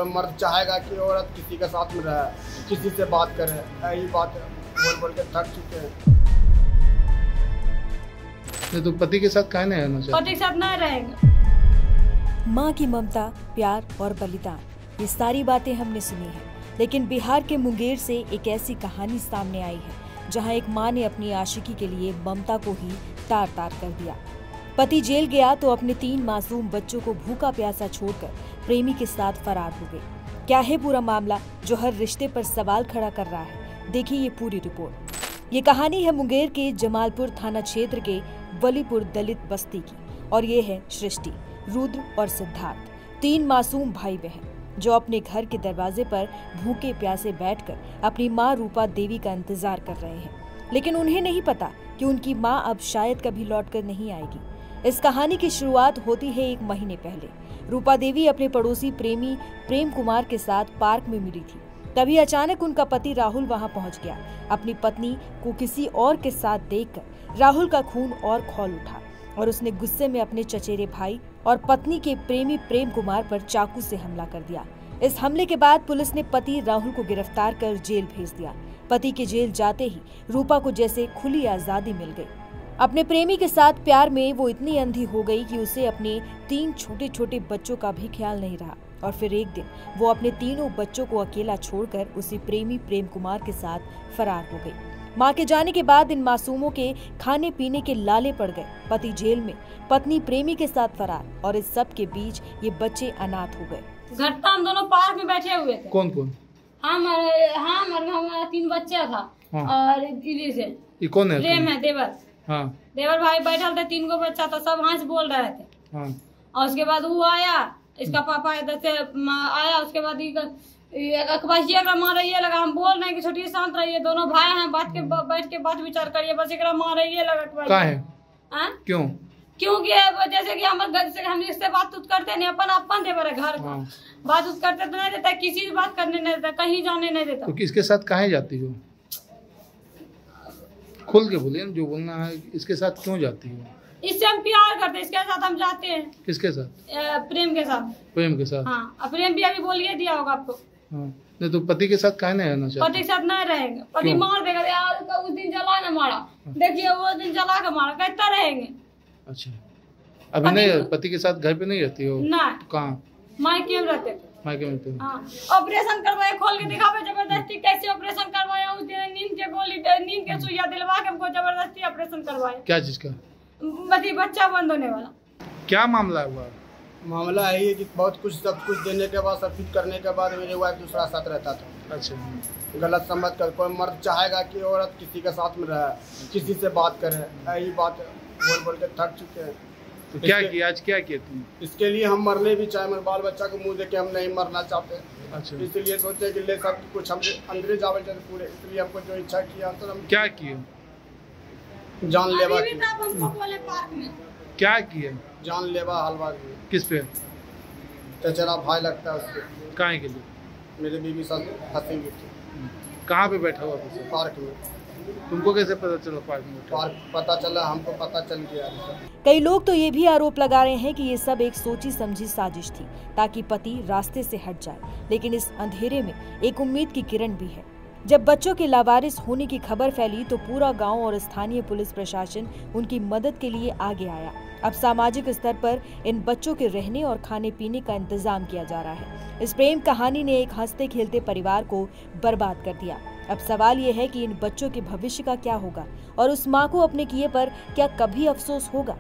कोई मर्द चाहेगा कि औरत किसी के साथ में रहे, किसी से बात करे, यही बात बोल बोल के थक चुके हैं। तो पति के साथ काहे नहीं रहना चाहिए? पति के साथ नहीं रहेंगे। माँ की ममता, प्यार और बलिदान, ये सारी बातें हमने सुनी हैं, लेकिन बिहार के मुंगेर से एक ऐसी कहानी सामने आई है जहां एक माँ ने अपनी आशिकी के लिए ममता को ही तार तार कर दिया। पति जेल गया तो अपने 3 मासूम बच्चों को भूखा प्यासा छोड़कर प्रेमी के साथ फरार हो गई। क्या है पूरा मामला जो हर रिश्ते पर सवाल खड़ा कर रहा है? देखिए ये पूरी रिपोर्ट। ये कहानी है मुंगेर के जमालपुर थाना क्षेत्र के वलीपुर दलित बस्ती की और ये है सृष्टि, रुद्र और सिद्धार्थ, 3 मासूम भाई बहन जो अपने घर के दरवाजे पर भूखे प्यासे बैठकर अपनी माँ रूपा देवी का इंतजार कर रहे हैं। लेकिन उन्हें नहीं पता कि उनकी माँ अब शायद कभी लौटकर नहीं आएगी। इस कहानी की शुरुआत होती है 1 महीने पहले। रूपा देवी अपने पड़ोसी प्रेमी प्रेम कुमार के साथ पार्क में मिली थी। तभी अचानक उनका पति राहुल वहां पहुंच गया। अपनी पत्नी को किसी और के साथ देखकर राहुल का खून और खौल उठा और उसने गुस्से में अपने चचेरे भाई और पत्नी के प्रेमी प्रेम कुमार पर चाकू से हमला कर दिया। इस हमले के बाद पुलिस ने पति राहुल को गिरफ्तार कर जेल भेज दिया। पति के जेल जाते ही रूपा को जैसे खुली आजादी मिल गई। अपने प्रेमी के साथ प्यार में वो इतनी अंधी हो गई कि उसे अपने 3 छोटे छोटे बच्चों का भी ख्याल नहीं रहा। और फिर एक दिन वो अपने तीनों बच्चों को अकेला छोड़कर उसी प्रेमी प्रेम कुमार के साथ फरार हो गई। मां के जाने के बाद इन मासूमों के खाने पीने के लाले पड़ गए। पति जेल में, पत्नी प्रेमी के साथ फरार और इस सब के बीच ये बच्चे अनाथ हो गए। घर पर हम दोनों पार्क में बैठे हुए थे। कौन कौन? हमारा 3 बच्चा था। हाँ। और दिल्ली से ये कौन है? प्रेम है, देवर। हाँ। देवर भाई बैठल थे, 3 बच्चा था, सब हंस बोल रहे थे। हाँ। और उसके बाद वो आया, इसका पापा इधर से आया। उसके बाद मार रही है लगा, हम बोल रहे हैं कि छोटी शांत रहिए, दोनों भाई हैं, बैठ के बात विचार करिए, बस एक मार रही है लगा। कहाँ है? क्यों? क्योंकि जैसे कि हमारे घर से हम इससे बात करते नहीं, अपन देवर है घर का। बात करते तो नहीं देता, किसी से बात करने नहीं देता, कहीं जाने नहीं देता। तो किसके साथ काहे जाती हो? खुल के बोलिए, जो बोलना है। इसके साथ क्यों जाती हो? इससे हम प्यार करते हैं, इसके साथ हम जाते हैं। किसके साथ? प्रेम के साथ। प्रेम के साथ? हाँ, प्रेम भी अभी बोलिए दिया होगा आपको। हाँ। नहीं तो पति के साथ काहे नहीं रहना चाहिए? पति के साथ नहीं रहेंगे, पति मार देगा यार। उस दिन जला ना मारा, देखिए वो दिन जला के मारा, कहता रहेंगे। अच्छा, अभी नहीं पति के साथ घर पे नहीं रहती हो? नहीं। कहाँ? मायके में रहते थे। मायके में रहते हो? हाँ। ऑपरेशन करवाए, खोल के दिखावे जबरदस्ती, कैसे ऑपरेशन करवाया। उस दिन नींद के गोली, नींद के सुइया दिलवा के हमको जबरदस्ती ऑपरेशन करवाया। क्या चीज का? बच्चा बंद होने वाला। क्या मामला हुआ? मामला यही है कि बहुत कुछ, सब कुछ देने के बाद, सब कुछ करने के बाद मेरे वाइफ दूसरा साथ रहता था। अच्छा। गलत समझ कर कोई मर्द चाहेगा कि औरत किसी के साथ में रहे, किसी से बात करे, यही बात बोल बोल के थक चुके हैं। तो क्या किया आज? क्या किया तुम? इसके लिए हम मरने भी चाहे, मेरे बाल बच्चा को मुंह देके हम नहीं मरना चाहते। अच्छा। इसलिए सोचे कि ले सब कुछ हम अंदर जावे पूरे, इसलिए हमको जो इच्छा किया तो हम क्या किए? जानलेवा क्या किया? जानलेवा हलवा किया। किस पे? चचेरा भाई लगता है उसके। काहे के लिए? मेरे बीवी साथ फंसी हुई थी। कहाँ पे बैठा हुआ था? पार्क में। तुमको कैसे पता चला पार्क में? पार्क पता चला, हमको पता चल गया। कई लोग तो ये भी आरोप लगा रहे हैं कि ये सब एक सोची समझी साजिश थी ताकि पति रास्ते से हट जाए। लेकिन इस अंधेरे में एक उम्मीद की किरण भी है। जब बच्चों के लावारिस होने की खबर फैली तो पूरा गांव और स्थानीय पुलिस प्रशासन उनकी मदद के लिए आगे आया। अब सामाजिक स्तर पर इन बच्चों के रहने और खाने पीने का इंतजाम किया जा रहा है। इस प्रेम कहानी ने एक हंसते खेलते परिवार को बर्बाद कर दिया। अब सवाल ये है कि इन बच्चों के भविष्य का क्या होगा और उस माँ को अपने किए पर क्या कभी अफसोस होगा?